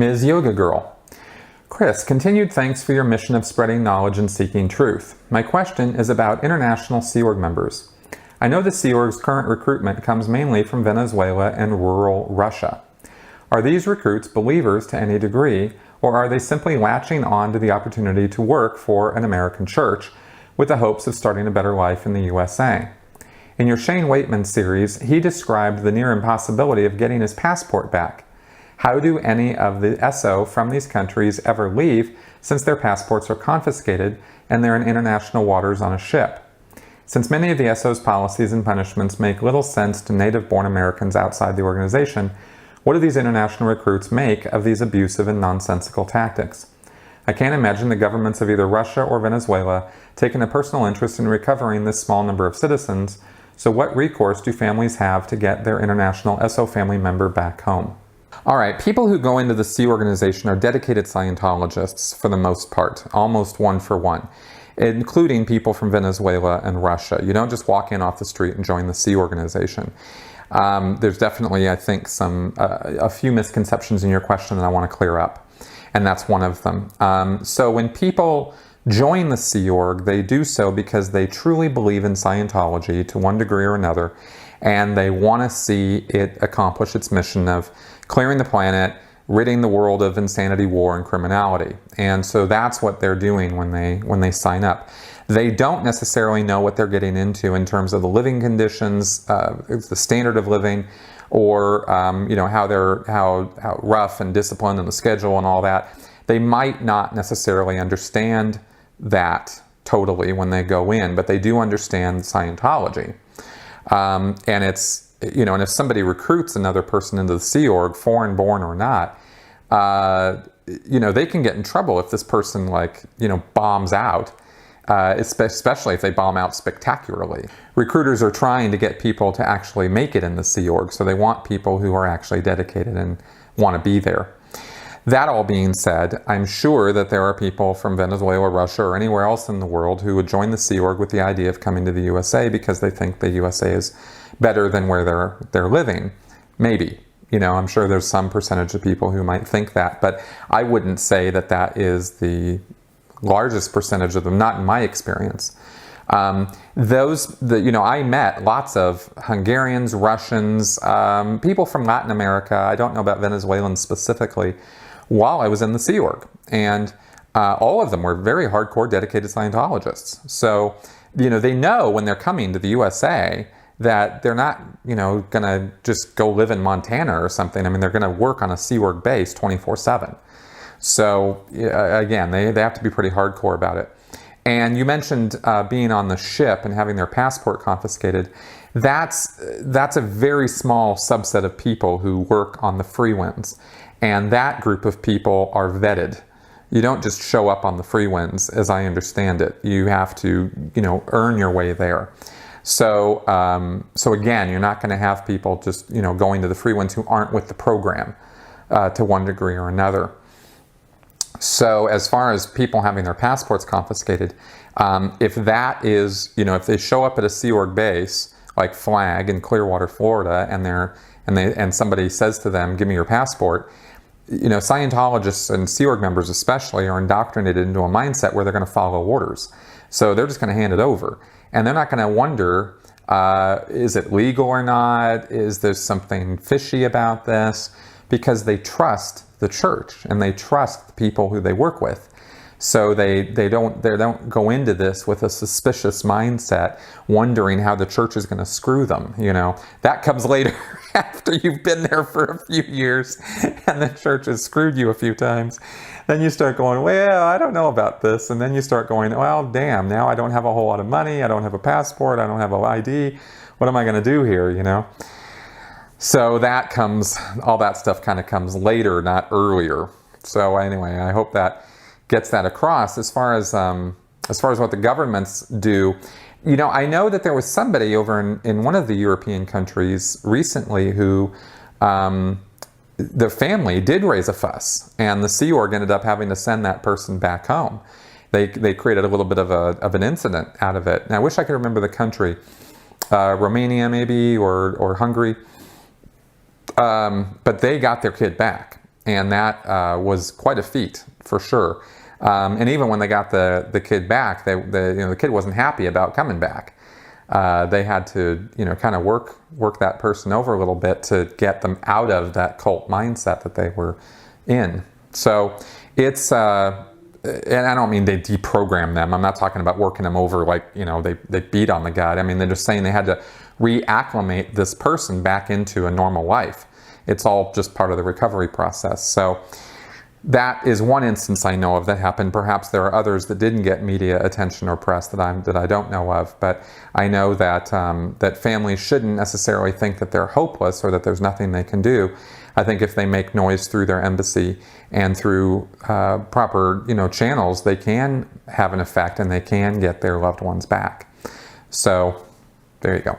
Ms. Yoga Girl. Chris, continued thanks for your mission of spreading knowledge and seeking truth. My question is about international Sea Org members. I know the Sea Org's current recruitment comes mainly from Venezuela and rural Russia. Are these recruits believers to any degree, or are they simply latching on to the opportunity to work for an American church with the hopes of starting a better life in the USA? In your Shane Waitman series, he described the near impossibility of getting his passport back. How do any of the SO from these countries ever leave, since their passports are confiscated and they're in international waters on a ship? Since many of the SO's policies and punishments make little sense to native-born Americans outside the organization, what do these international recruits make of these abusive and nonsensical tactics? I can't imagine the governments of either Russia or Venezuela taking a personal interest in recovering this small number of citizens, so what recourse do families have to get their international SO family member back home? All right, people who go into the Sea Organization are dedicated Scientologists for the most part, almost one for one, including people from Venezuela and Russia. You don't just walk in off the street and join the Sea Organization. There's definitely, I think, a few misconceptions in your question that I want to clear up, and that's one of them. So when people join the Sea Org, they do so because they truly believe in Scientology to one degree or another, and they want to see it accomplish its mission of clearing the planet, ridding the world of insanity, war, and criminality. And so that's what they're doing when they sign up. They don't necessarily know what they're getting into in terms of the living conditions, the standard of living, or how rough and disciplined and the schedule and all that. They might not necessarily understand that totally when they go in, but they do understand Scientology. And it's, and if somebody recruits another person into the Sea Org, foreign born or not, they can get in trouble if this person bombs out, especially if they bomb out spectacularly. Recruiters are trying to get people to actually make it in the Sea Org, so they want people who are actually dedicated and want to be there. That all being said, I'm sure that there are people from Venezuela, Russia, or anywhere else in the world who would join the Sea Org with the idea of coming to the USA because they think the USA is better than where they're living. Maybe. I'm sure there's some percentage of people who might think that, but I wouldn't say that that is the largest percentage of them, not in my experience. I met lots of Hungarians, Russians, people from Latin America. I don't know about Venezuelans specifically, while I was in the Sea Org. And all of them were very hardcore, dedicated Scientologists. So, they know when they're coming to the USA that they're not, going to just go live in Montana or something. I mean, they're going to work on a Sea Org base 24/7. So, again, they have to be pretty hardcore about it. And you mentioned being on the ship and having their passport confiscated. That's a very small subset of people who work on the free winds. And that group of people are vetted. You don't just show up on the free winds, as I understand it. You have to, earn your way there. So again, you're not going to have people just, going to the free winds who aren't with the program to one degree or another. So as far as people having their passports confiscated, if that is, if they show up at a Sea Org base like Flag in Clearwater, Florida, and somebody says to them, "Give me your passport," Scientologists and Sea Org members especially are indoctrinated into a mindset where they're going to follow orders. So they're just going to hand it over. And they're not going to wonder, is it legal or not? Is there something fishy about this? Because they trust the church and they trust the people who they work with. So they don't go into this with a suspicious mindset, wondering how the church is going to screw them. That comes later after you've been there for a few years and the church has screwed you a few times. Then you start going, well, I don't know about this. And then you start going, well, damn, now I don't have a whole lot of money. I don't have a passport. I don't have an ID. What am I going to do here, So all that stuff kind of comes later, not earlier. So anyway, I hope that gets that across. As far as what the governments do, I know that there was somebody over in one of the European countries recently who their family did raise a fuss, and the Sea Org ended up having to send that person back home. They created a little bit of an incident out of it. And I wish I could remember the country, Romania maybe, or Hungary. But they got their kid back. and that was quite a feat for sure. And even when they got the kid back, the kid wasn't happy about coming back. They had to kind of work that person over a little bit to get them out of that cult mindset that they were in. So it's and I don't mean they deprogram them. I'm not talking about working them over like they beat on the guy. I mean, they're just saying they had to reacclimate this person back into a normal life. It's all just part of the recovery process. So that is one instance I know of that happened. Perhaps there are others that didn't get media attention or press that I don't know of. But I know that that families shouldn't necessarily think that they're hopeless or that there's nothing they can do. I think if they make noise through their embassy and through proper channels, they can have an effect and they can get their loved ones back. So there you go.